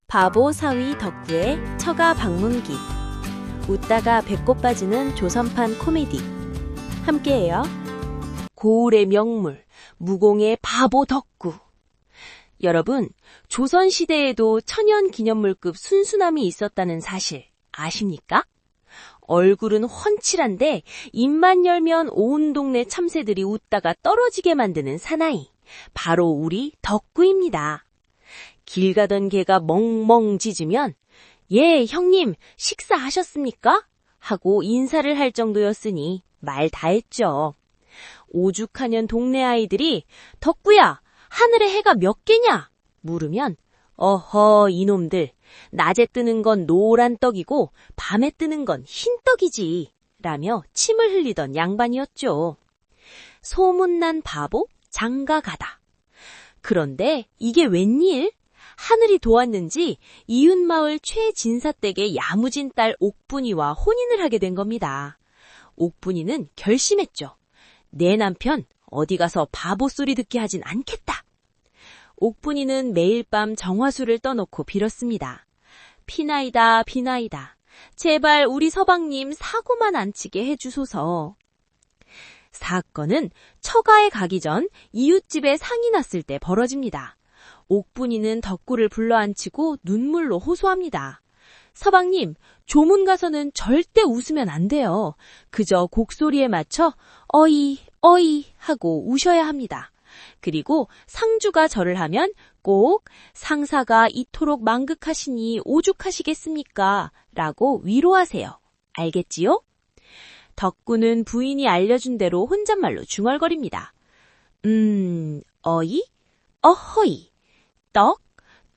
바보 사위 덕구의 처가 방문기. 웃다가 배꼽 빠지는 조선판 코미디. 함께해요. 고을의 명물, 무공의 바보 덕구. 여러분, 조선시대에도 천연기념물급 순수남이 있었다는 사실 아십니까? 얼굴은 훤칠한데 입만 열면 온 동네 참새들이 웃다가 떨어지게 만드는 사나이. 바로 우리 덕구입니다. 길 가던 개가 멍멍 짖으면 예, 형님 식사하셨습니까? 하고 인사를 할 정도였으니 말 다 했죠. 오죽하면 동네 아이들이 덕구야, 하늘에 해가 몇 개냐? 물으면 어허 이놈들, 낮에 뜨는 건 노란 떡이고 밤에 뜨는 건 흰 떡이지 라며 침을 흘리던 양반이었죠. 소문난 바보 장가가다. 그런데 이게 웬일? 하늘이 도왔는지 이웃마을 최진사댁의 야무진 딸 옥분이와 혼인을 하게 된 겁니다. 옥분이는 결심했죠. 내 남편 어디 가서 바보 소리 듣게 하진 않겠다. 옥분이는 매일 밤 정화수를 떠놓고 빌었습니다. 피나이다 비나이다. 제발 우리 서방님 사고만 안 치게 해주소서. 사건은 처가에 가기 전 이웃집에 상이 났을 때 벌어집니다. 옥분이는 덕구를 불러앉히고 눈물로 호소합니다. 서방님, 조문 가서는 절대 웃으면 안 돼요. 그저 곡소리에 맞춰 어이 어이 하고 우셔야 합니다. 그리고 상주가 절을 하면 꼭 상사가 이토록 망극하시니 오죽하시겠습니까? 라고 위로하세요. 알겠지요? 덕구는 부인이 알려준 대로 혼잣말로 중얼거립니다. 어이? 어허이.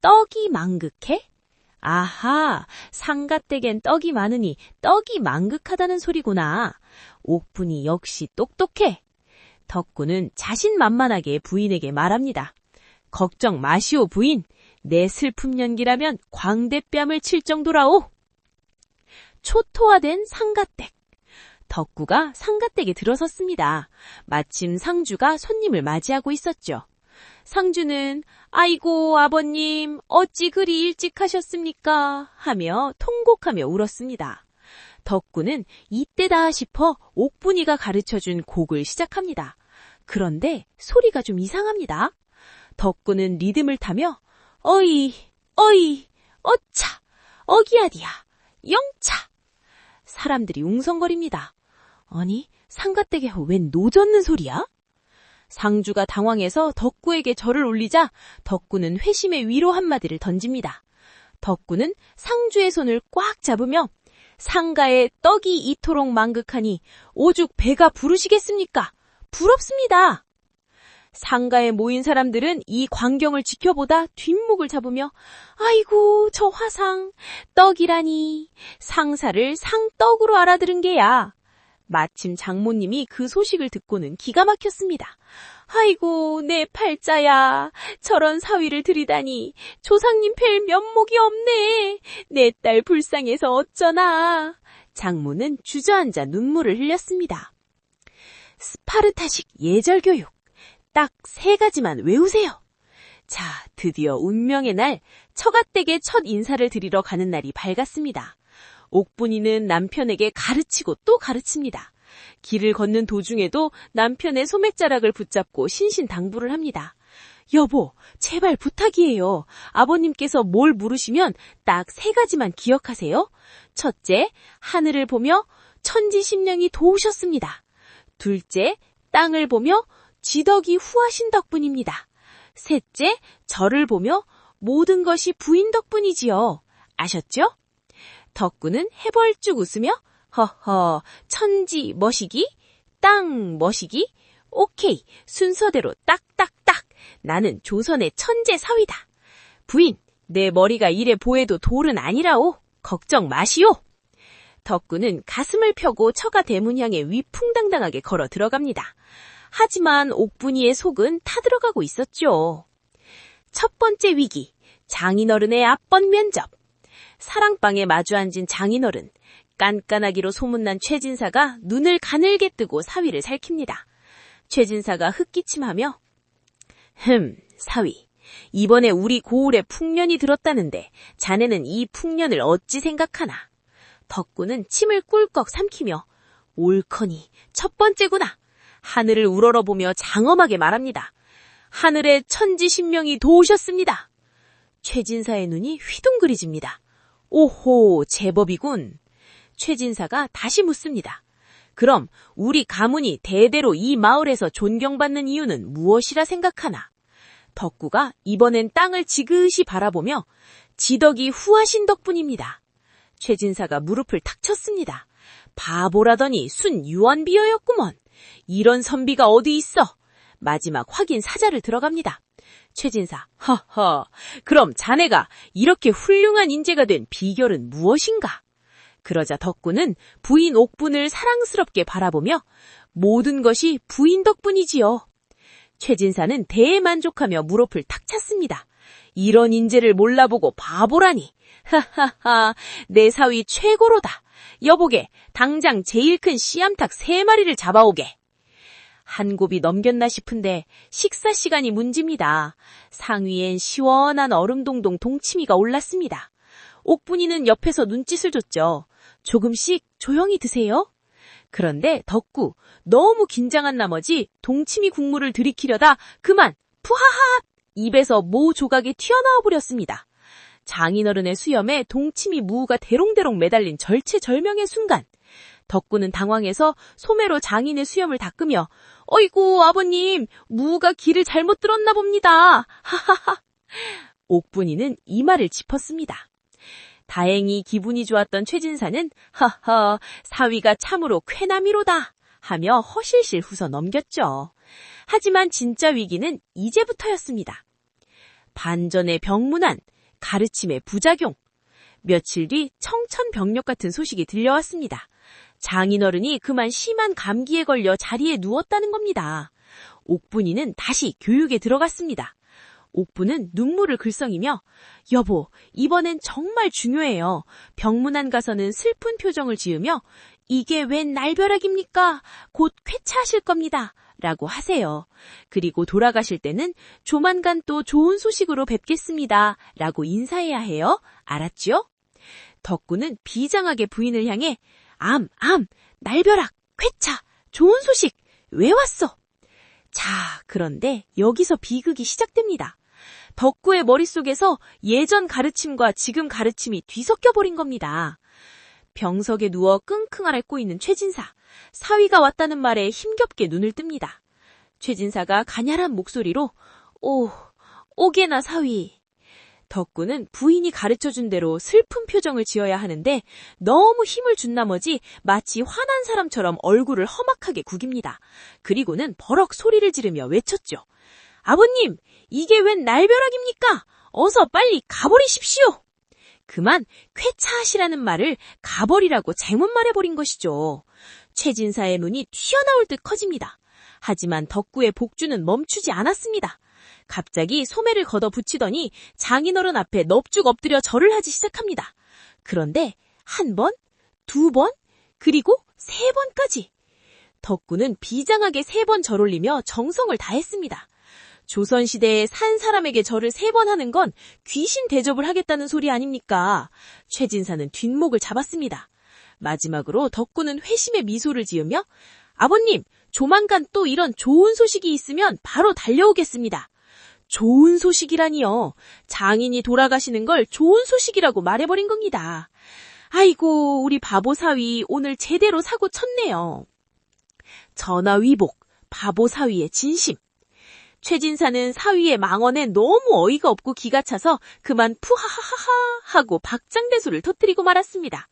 떡이 망극해? 아하, 상가댁엔 떡이 많으니 떡이 망극하다는 소리구나. 옥분이 역시 똑똑해. 덕구는 자신만만하게 부인에게 말합니다. 걱정 마시오 부인. 내 슬픔 연기라면 광대뺨을 칠 정도라오. 초토화된 상가댁. 덕구가 상가댁에 들어섰습니다. 마침 상주가 손님을 맞이하고 있었죠. 상주는 아이고 아버님 어찌 그리 일찍 하셨습니까? 하며 통곡하며 울었습니다. 덕구는 이때다 싶어 옥분이가 가르쳐준 곡을 시작합니다. 그런데 소리가 좀 이상합니다. 덕구는 리듬을 타며 어이 어이 어차 어기야디야 영차. 사람들이 웅성거립니다. 아니 상가댁에 웬 노젓는 소리야? 상주가 당황해서 덕구에게 절을 올리자 덕구는 회심의 위로 한마디를 던집니다. 덕구는 상주의 손을 꽉 잡으며 상가에 떡이 이토록 망극하니 오죽 배가 부르시겠습니까? 부럽습니다. 상가에 모인 사람들은 이 광경을 지켜보다 뒷목을 잡으며 아이고 저 화상 떡이라니 상사를 상떡으로 알아들은 게야. 마침 장모님이 그 소식을 듣고는 기가 막혔습니다. 아이고 내 팔자야. 저런 사위를 들이다니 조상님 뵐 면목이 없네. 내 딸 불쌍해서 어쩌나. 장모는 주저앉아 눈물을 흘렸습니다. 스파르타식 예절교육. 딱 3가지만 외우세요. 자, 드디어 운명의 날 처가댁에 첫 인사를 드리러 가는 날이 밝았습니다. 옥분이는 남편에게 가르치고 또 가르칩니다. 길을 걷는 도중에도 남편의 소매자락을 붙잡고 신신당부를 합니다. 여보, 제발 부탁이에요. 아버님께서 뭘 물으시면 딱 3가지만 기억하세요. 첫째, 하늘을 보며 천지심령이 도우셨습니다. 둘째, 땅을 보며 지덕이 후하신 덕분입니다. 셋째, 저를 보며 모든 것이 부인 덕분이지요. 아셨죠? 덕구는 해벌쭉 웃으며 허허 천지 머시기 땅 머시기 오케이 순서대로 딱딱딱 나는 조선의 천재 사위다. 부인 내 머리가 이래 보여도 돌은 아니라오. 걱정 마시오. 덕구는 가슴을 펴고 처가 대문 향에 위풍당당하게 걸어 들어갑니다. 하지만 옥분이의 속은 타들어가고 있었죠. 첫 번째 위기 장인어른의 앞번 면접. 사랑방에 마주 앉은 장인어른, 깐깐하기로 소문난 최진사가 눈을 가늘게 뜨고 사위를 살핍니다. 최진사가 흑기침하며 사위, 이번에 우리 고을에 풍년이 들었다는데 자네는 이 풍년을 어찌 생각하나? 덕구는 침을 꿀꺽 삼키며 옳거니 첫 번째구나. 하늘을 우러러보며 장엄하게 말합니다. 하늘에 천지신명이 도우셨습니다. 최진사의 눈이 휘둥그리집니다. 오호, 제법이군. 최진사가 다시 묻습니다. 그럼 우리 가문이 대대로 이 마을에서 존경받는 이유는 무엇이라 생각하나? 덕구가 이번엔 땅을 지그시 바라보며 지덕이 후하신 덕분입니다. 최진사가 무릎을 탁 쳤습니다. 바보라더니 순 유언비어였구먼. 이런 선비가 어디 있어? 마지막 확인 사자를 들어갑니다. 최진사, 허허, 그럼 자네가 이렇게 훌륭한 인재가 된 비결은 무엇인가? 그러자 덕구는 부인 옥분을 사랑스럽게 바라보며 모든 것이 부인 덕분이지요. 최진사는 대만족하며 무릎을 탁 찼습니다. 이런 인재를 몰라보고 바보라니. 하하하, 내 사위 최고로다. 여보게, 당장 제일 큰 씨암탉 3마리를 잡아오게. 한 곱이 넘겼나 싶은데 식사 시간이 문집니다. 상위엔 시원한 얼음동동 동치미가 올랐습니다. 옥분이는 옆에서 눈짓을 줬죠. 조금씩 조용히 드세요. 그런데 덕구 너무 긴장한 나머지 동치미 국물을 들이키려다 그만 푸하하 입에서 모 조각이 튀어나와 버렸습니다. 장인어른의 수염에 동치미 무가 대롱대롱 매달린 절체절명의 순간 덕구는 당황해서 소매로 장인의 수염을 닦으며 어이구 아버님 무가 길을 잘못 들었나 봅니다. 하하하. 옥분이는 이마를 짚었습니다. 다행히 기분이 좋았던 최진사는 하하 사위가 참으로 쾌남이로다 하며 허실실 웃어 넘겼죠. 하지만 진짜 위기는 이제부터였습니다. 반전의 병문안, 가르침의 부작용. 며칠 뒤 청천벽력 같은 소식이 들려왔습니다. 장인어른이 그만 심한 감기에 걸려 자리에 누웠다는 겁니다. 옥분이는 다시 교육에 들어갔습니다. 옥분은 눈물을 글썽이며 여보, 이번엔 정말 중요해요. 병문안 가서는 슬픈 표정을 지으며 이게 웬 날벼락입니까? 곧 쾌차하실 겁니다. 라고 하세요. 그리고 돌아가실 때는 조만간 또 좋은 소식으로 뵙겠습니다. 라고 인사해야 해요. 알았죠? 덕구는 비장하게 부인을 향해 암, 날벼락, 쾌차, 좋은 소식, 왜 왔어? 자, 그런데 여기서 비극이 시작됩니다. 덕구의 머릿속에서 예전 가르침과 지금 가르침이 뒤섞여버린 겁니다. 병석에 누워 끙끙 앓고 있는 최진사, 사위가 왔다는 말에 힘겹게 눈을 뜹니다. 최진사가 가냘한 목소리로 오게나 사위. 덕구는 부인이 가르쳐준 대로 슬픈 표정을 지어야 하는데 너무 힘을 준 나머지 마치 화난 사람처럼 얼굴을 험악하게 구깁니다. 그리고는 버럭 소리를 지르며 외쳤죠. 아버님, 이게 웬 날벼락입니까? 어서 빨리 가버리십시오. 그만 쾌차하시라는 말을 가버리라고 잘못 말해버린 것이죠. 최진사의 눈이 튀어나올 듯 커집니다. 하지만 덕구의 복주는 멈추지 않았습니다. 갑자기 소매를 걷어붙이더니 장인어른 앞에 넙죽 엎드려 절을 하기 시작합니다. 그런데 한 번, 두 번, 그리고 3번까지. 덕구는 비장하게 3번 절 올리며 정성을 다했습니다. 조선시대에 산 사람에게 절을 3번 하는 건 귀신 대접을 하겠다는 소리 아닙니까? 최진사는 뒷목을 잡았습니다. 마지막으로 덕구는 회심의 미소를 지으며 아버님, 조만간 또 이런 좋은 소식이 있으면 바로 달려오겠습니다. 좋은 소식이라니요. 장인이 돌아가시는 걸 좋은 소식이라고 말해버린 겁니다. 아이고, 우리 바보 사위 오늘 제대로 사고 쳤네요. 전화위복, 바보 사위의 진심. 최진사는 사위의 망언에 너무 어이가 없고 기가 차서 그만 푸하하하하 하고 박장대소를 터뜨리고 말았습니다.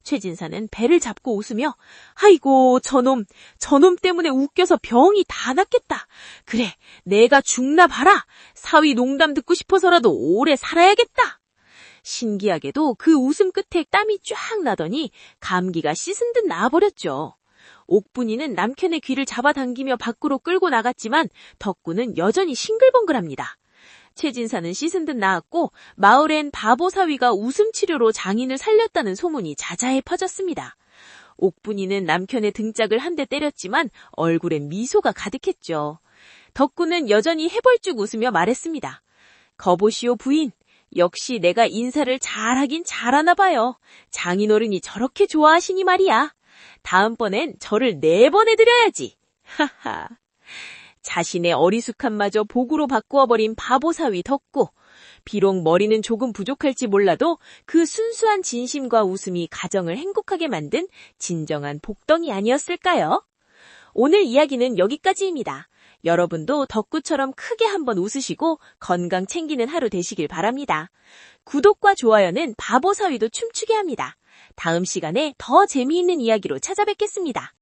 최진사는 배를 잡고 웃으며 아이고 저놈 때문에 웃겨서 병이 다 낫겠다. 그래 내가 죽나 봐라. 사위 농담 듣고 싶어서라도 오래 살아야겠다. 신기하게도 그 웃음 끝에 땀이 쫙 나더니 감기가 씻은 듯 나아버렸죠. 옥분이는 남편의 귀를 잡아당기며 밖으로 끌고 나갔지만 덕구는 여전히 싱글벙글합니다. 최진사는 씻은 듯 나았고 마을엔 바보 사위가 웃음 치료로 장인을 살렸다는 소문이 자자해 퍼졌습니다. 옥분이는 남편의 등짝을 한 대 때렸지만 얼굴엔 미소가 가득했죠. 덕구는 여전히 해벌쭉 웃으며 말했습니다. 거보시오 부인. 역시 내가 인사를 잘하긴 잘하나 봐요. 장인어른이 저렇게 좋아하시니 말이야. 다음번엔 저를 4번 해드려야지. 하하. 자신의 어리숙함마저 복으로 바꾸어버린 바보사위 덕구. 비록 머리는 조금 부족할지 몰라도 그 순수한 진심과 웃음이 가정을 행복하게 만든 진정한 복덩이 아니었을까요? 오늘 이야기는 여기까지입니다. 여러분도 덕구처럼 크게 한번 웃으시고 건강 챙기는 하루 되시길 바랍니다. 구독과 좋아요는 바보사위도 춤추게 합니다. 다음 시간에 더 재미있는 이야기로 찾아뵙겠습니다.